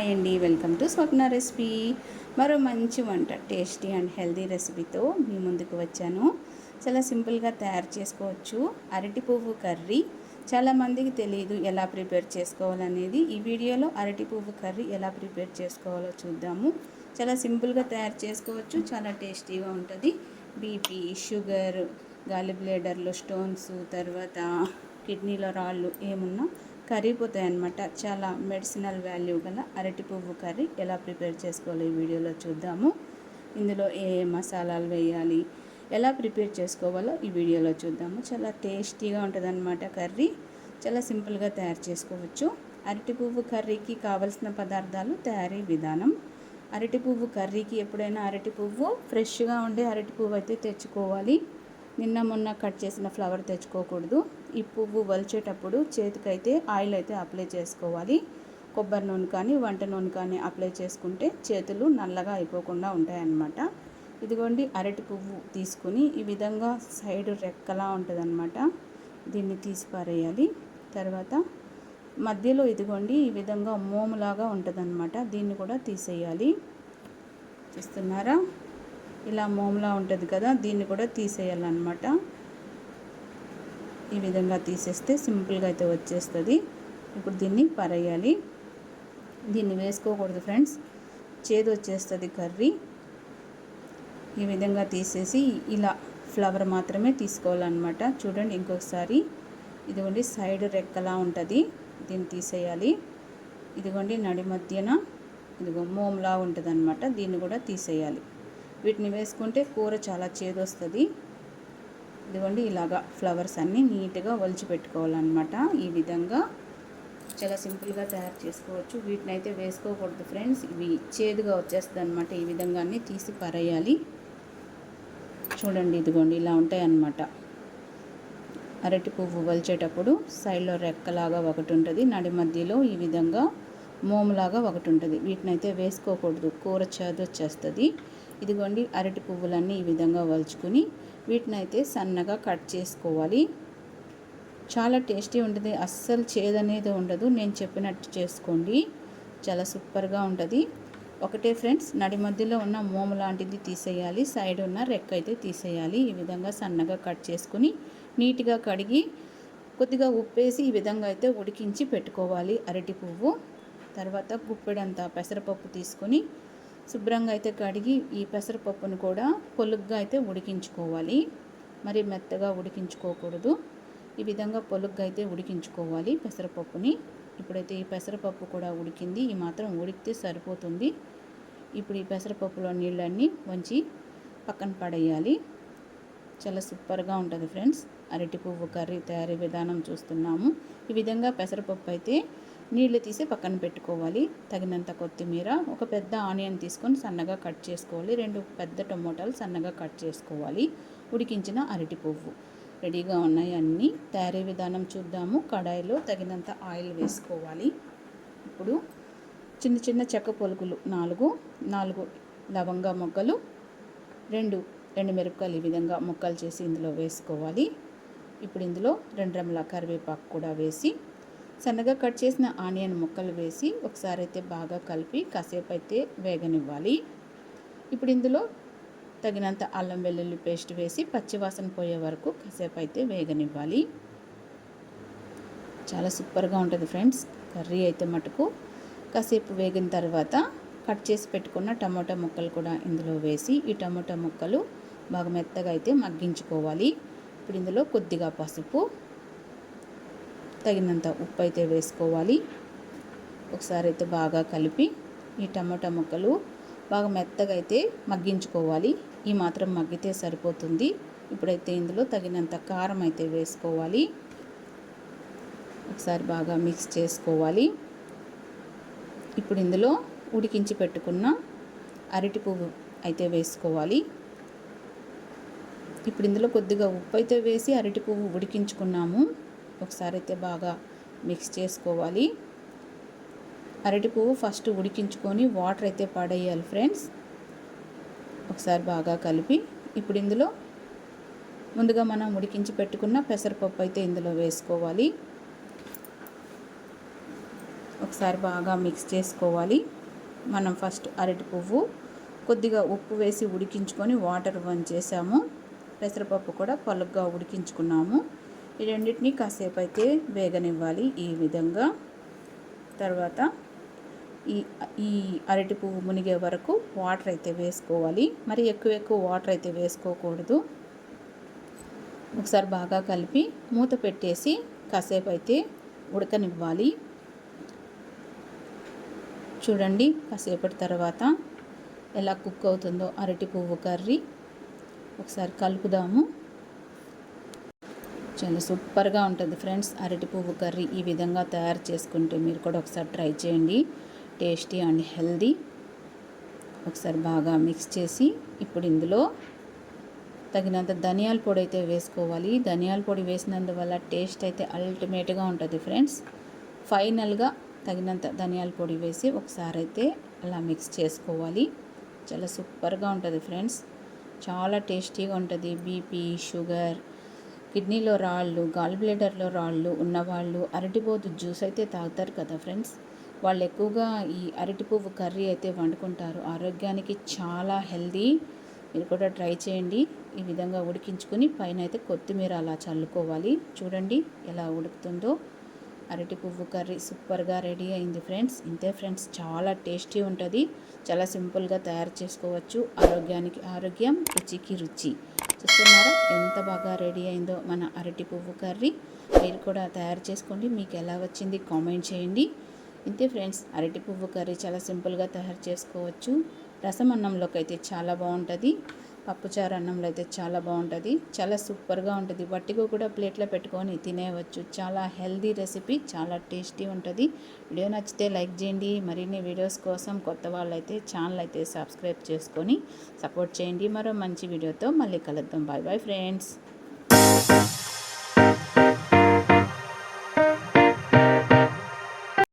Hi అండి, welcome to Swapna recipe. మరో మంచి వంట, టేస్టీ అండ్ హెల్దీ రెసిపీతో మీ ముందుకు వచ్చాను. చాలా సింపుల్గా తయారు చేసుకోవచ్చు అరటి పువ్వు కర్రీ. చాలామందికి తెలియదు ఎలా ప్రిపేర్ చేసుకోవాలనేది. ఈ వీడియోలో అరటి పువ్వు కర్రీ ఎలా ప్రిపేర్ చేసుకోవాలో చూద్దాము. చాలా సింపుల్గా తయారు చేసుకోవచ్చు, చాలా టేస్టీగా ఉంటుంది. బీపీ, షుగర్, గాలి బ్లేడర్లో స్టోన్స్, తర్వాత కిడ్నీలో రాళ్ళు ఏమున్నా కరిగిపోతాయి అన్నమాట. చాలా మెడిసినల్ వాల్యూ గల అరటి పువ్వు కర్రీ ఎలా ప్రిపేర్ చేసుకోవాలో ఈ వీడియోలో చూద్దాము. ఇందులో ఏ మసాలాలు వేయాలి, ఎలా ప్రిపేర్ చేసుకోవాలో ఈ వీడియోలో చూద్దాము. చాలా టేస్టీగా ఉంటుంది అన్నమాట కర్రీ. చాలా సింపుల్గా తయారు చేసుకోవచ్చు. అరటి పువ్వు కర్రీకి కావలసిన పదార్థాలు, తయారీ విధానం. అరటి పువ్వు కర్రీకి ఎప్పుడైనా అరటి పువ్వు ఫ్రెష్గా ఉండే అరటి పువ్వు అయితే తెచ్చుకోవాలి. నిన్న మొన్న కట్ చేసిన ఫ్లవర్ తెచ్చుకోకూడదు. ఈ పువ్వు వలిచేటప్పుడు చేతికైతే ఆయిల్ అయితే అప్లై చేసుకోవాలి. కొబ్బరి నూనె కానీ వంట నూనె కానీ అప్లై చేసుకుంటే చేతులు నల్లగా అయిపోకుండా ఉంటాయన్నమాట. ఇదిగోండి అరటి పువ్వు తీసుకుని ఈ విధంగా సైడ్ రెక్కలా ఉంటుందన్నమాట. దీన్ని తీసి పారేయాలి. తర్వాత మధ్యలో ఇదిగోండి ఈ విధంగా మోములాగా ఉంటుందన్నమాట. దీన్ని కూడా తీసేయాలి. చూస్తున్నారా, ఇలా మోమ్లా ఉంటుంది కదా, దీన్ని కూడా తీసేయాలన్నమాట. ఈ విధంగా తీసేస్తే సింపుల్గా అయితే వచ్చేస్తుంది. ఇప్పుడు దీన్ని పరేయాలి. దీన్ని వేసుకోకూడదు ఫ్రెండ్స్, చేదు వచ్చేస్తుంది కర్రీ. ఈ విధంగా తీసేసి ఇలా ఫ్లవర్ మాత్రమే తీసుకోవాలన్నమాట. చూడండి ఇంకొకసారి, ఇదిగోండి సైడ్ రెక్కలా ఉంటుంది, దీన్ని తీసేయాలి. ఇదిగోండి నడి మధ్యన ఇదిగో మోమ్లా ఉంటుంది అన్నమాట, దీన్ని కూడా తీసేయాలి. వీటిని వేసుకుంటే కూర చాలా చేదు వస్తుంది. ఇదిగోండి ఇలాగా ఫ్లవర్స్ అన్నీ నీట్గా ఒలిచి పెట్టుకోవాలన్నమాట. ఈ విధంగా చాలా సింపుల్గా తయారు చేసుకోవచ్చు. వీటిని అయితే వేసుకోకూడదు ఫ్రెండ్స్, ఇవి చేదుగా వచ్చేస్తుంది అనమాట. ఈ విధంగా అన్నీ తీసి పరేయాలి. చూడండి ఇదిగోండి ఇలా ఉంటాయి అన్నమాట. అరటి పువ్వు వలిచేటప్పుడు సైడ్లో రెక్కలాగా ఒకటి ఉంటుంది, నడి మధ్యలో ఈ విధంగా మోములాగా ఒకటి ఉంటుంది. వీటిని అయితే వేసుకోకూడదు, కూర చేదు వచ్చేస్తుంది. ఇదిగోండి అరటి పువ్వులన్నీ ఈ విధంగా వలుచుకుని వీటిని అయితే సన్నగా కట్ చేసుకోవాలి. చాలా టేస్టీ ఉంటుంది, అస్సలు చేదనేది ఉండదు. నేను చెప్పినట్టు చేసుకోండి, చాలా సూపర్గా ఉంటుంది. ఒకటే ఫ్రెండ్స్, నడి మధ్యలో ఉన్న మోము లాంటిది తీసేయాలి, సైడ్ ఉన్న రెక్క అయితే తీసేయాలి. ఈ విధంగా సన్నగా కట్ చేసుకుని నీట్గా కడిగి కొద్దిగా ఉప్పేసి ఈ విధంగా అయితే ఉడికించి పెట్టుకోవాలి అరటి పువ్వు. తర్వాత గుప్పెడంతా పెసరపప్పు తీసుకొని శుభ్రంగా అయితే కడిగి ఈ పెసరపప్పును కూడా పొలుగ్గా అయితే ఉడికించుకోవాలి. మరి మెత్తగా ఉడికించుకోకూడదు. ఈ విధంగా పొలుగ్గా అయితే ఉడికించుకోవాలి పెసరపప్పుని. ఇప్పుడైతే ఈ పెసరపప్పు కూడా ఉడికింది, ఈ మాత్రం ఉడికితే సరిపోతుంది. ఇప్పుడు ఈ పెసరపప్పులో నీళ్ళన్నీ వంచి పక్కన పడేయాలి. చాలా సూపర్గా ఉంటుంది ఫ్రెండ్స్. అరటి పువ్వు కర్రీ తయారీ విధానం చూస్తున్నాము. ఈ విధంగా పెసరపప్పు అయితే నీళ్లు తీసి పక్కన పెట్టుకోవాలి. తగినంత కొత్తిమీర, ఒక పెద్ద ఆనియన్ తీసుకొని సన్నగా కట్ చేసుకోవాలి. 2 పెద్ద టమోటాలు సన్నగా కట్ చేసుకోవాలి. ఉడికించిన అరటి పువ్వు రెడీగా ఉన్నాయి అన్నీ. తయారీ విధానం చూద్దాము. కడాయిలో తగినంత ఆయిల్ వేసుకోవాలి. ఇప్పుడు చిన్న చిన్న చెక్క పొలుకులు 4 లవంగా మొగ్గలు, 2 ఎండుమిరపకాయలు ఈ విధంగా ముక్కలు చేసి ఇందులో వేసుకోవాలి. ఇప్పుడు ఇందులో 2 రెమ్మల కరివేపాకు కూడా వేసి సన్నగా కట్ చేసిన ఆనియన్ ముక్కలు వేసి ఒకసారి అయితే బాగా కలిపి కాసేపు అయితే వేగనివ్వాలి. ఇప్పుడు ఇందులో తగినంత అల్లం వెల్లుల్లి పేస్ట్ వేసి పచ్చివాసన పోయే వరకు కాసేపు అయితే వేగనివ్వాలి. చాలా సూపర్గా ఉంటుంది ఫ్రెండ్స్ కర్రీ అయితే మటుకు. కాసేపు వేగిన తర్వాత కట్ చేసి పెట్టుకున్న టమోటా ముక్కలు కూడా ఇందులో వేసి ఈ టమోటా ముక్కలు బాగా మెత్తగా అయితే మగ్గించుకోవాలి. ఇప్పుడు ఇందులో కొద్దిగా పసుపు, తగినంత ఉప్పు అయితే వేసుకోవాలి. ఒకసారి అయితే బాగా కలిపి ఈ టమాటా ముక్కలు బాగా మెత్తగా అయితే మగ్గించుకోవాలి. ఈ మాత్రం మగ్గితే సరిపోతుంది. ఇప్పుడైతే ఇందులో తగినంత కారం అయితే వేసుకోవాలి. ఒకసారి బాగా మిక్స్ చేసుకోవాలి. ఇప్పుడు ఇందులో ఉడికించి పెట్టుకున్న అరటి పువ్వు అయితే వేసుకోవాలి. ఇప్పుడు ఇందులో కొద్దిగా ఉప్పు అయితే వేసి అరటి పువ్వు ఉడికించుకున్నాము. ఒకసారి అయితే బాగా మిక్స్ చేసుకోవాలి. అరటి పువ్వు ఫస్ట్ ఉడికించుకొని వాటర్ అయితే పడేయాలి ఫ్రెండ్స్. ఒకసారి బాగా కలిపి ఇప్పుడు ఇందులో ముందుగా మనం ఉడికించి పెట్టుకున్న పెసరపప్పు అయితే ఇందులో వేసుకోవాలి. ఒకసారి బాగా మిక్స్ చేసుకోవాలి. మనం ఫస్ట్ అరటి పువ్వు కొద్దిగా ఉప్పు వేసి ఉడికించుకొని వాటర్ వంచేసాము. పెసరపప్పు కూడా పలుగ్గా ఉడికించుకున్నాము. ఈ రెండింటిని కాసేపు అయితే వేగనివ్వాలి ఈ విధంగా. తర్వాత ఈ అరటి పువ్వు మునిగే వరకు వాటర్ అయితే వేసుకోవాలి. మరి ఎక్కువ వాటర్ అయితే వేసుకోకూడదు. ఒకసారి బాగా కలిపి మూత పెట్టేసి కాసేపు అయితే ఉడకనివ్వాలి. చూడండి కాసేపటి తర్వాత ఎలా కుక్ అవుతుందో అరటి పువ్వు కర్రీ. ఒకసారి కలుపుదాము. చాలా సూపర్గా ఉంటుంది ఫ్రెండ్స్ అరటి పువ్వు కర్రీ. ఈ విధంగా తయారు చేసుకుంటే మీరు కూడా ఒకసారి ట్రై చేయండి. Tasty and healthy. ఒకసారి బాగా మిక్స్ చేసి ఇప్పుడు ఇందులో తగినంత ధనియాల పొడి అయితే వేసుకోవాలి. ధనియాల పొడి వేసినందువల్ల టేస్ట్ అయితే అల్టిమేట్గా ఉంటుంది ఫ్రెండ్స్. ఫైనల్గా తగినంత ధనియాల పొడి వేసి ఒకసారి అయితే అలా మిక్స్ చేసుకోవాలి. చాలా సూపర్గా ఉంటుంది ఫ్రెండ్స్. చాలా టేస్టీగా ఉంటుంది. బీపీ, షుగర్, కిడ్నీలో రాళ్ళు, గాల్ బ్లాడర్లో రాళ్ళు ఉన్నవాళ్ళు అరటిపోతు జ్యూస్ అయితే తాగుతారు కదా ఫ్రెండ్స్. వాళ్ళు ఎక్కువగా ఈ అరటి పువ్వు కర్రీ అయితే వండుకుంటారు. ఆరోగ్యానికి చాలా హెల్దీ. మీరు కూడా ట్రై చేయండి. ఈ విధంగా ఉడికించుకొని పైన అయితే కొత్తిమీర అలా చల్లుకోవాలి. చూడండి ఎలా ఉడుకుతుందో. అరటి పువ్వు కర్రీ సూపర్గా రెడీ అయింది ఫ్రెండ్స్. ఇంతే ఫ్రెండ్స్, చాలా టేస్టీ ఉంటుంది. చాలా సింపుల్గా తయారు చేసుకోవచ్చు. ఆరోగ్యానికి ఆరోగ్యం, రుచికి రుచి. చూస్తున్నారా ఎంత బాగా రెడీ అయిందో మన అరటి పువ్వు కర్రీ. మీరు కూడా తయారు చేసుకోండి. మీకు ఎలా వచ్చింది కామెంట్ చేయండి. ఇంతే ఫ్రెండ్స్, అరటి పువ్వు కర్రీ చాలా సింపుల్గా తయారు చేసుకోవచ్చు. రసం అన్నంలోకి అయితే చాలా బాగుంటుంది. పప్పుచారు అన్నంలో అయితే చాలా బాగుంటుంది. చాలా సూపర్గా ఉంటుంది. వట్టిగా కూడా ప్లేట్లో పెట్టుకొని తినేయవచ్చు. చాలా హెల్దీ రెసిపీ, చాలా టేస్టీ ఉంటుంది. వీడియో నచ్చితే లైక్ చేయండి. మరిన్ని వీడియోస్ కోసం కొత్త వాళ్ళైతే ఛానల్ అయితే సబ్స్క్రైబ్ చేసుకొని సపోర్ట్ చేయండి. మరో మంచి వీడియోతో మళ్ళీ కలుద్దాం. Bye bye friends.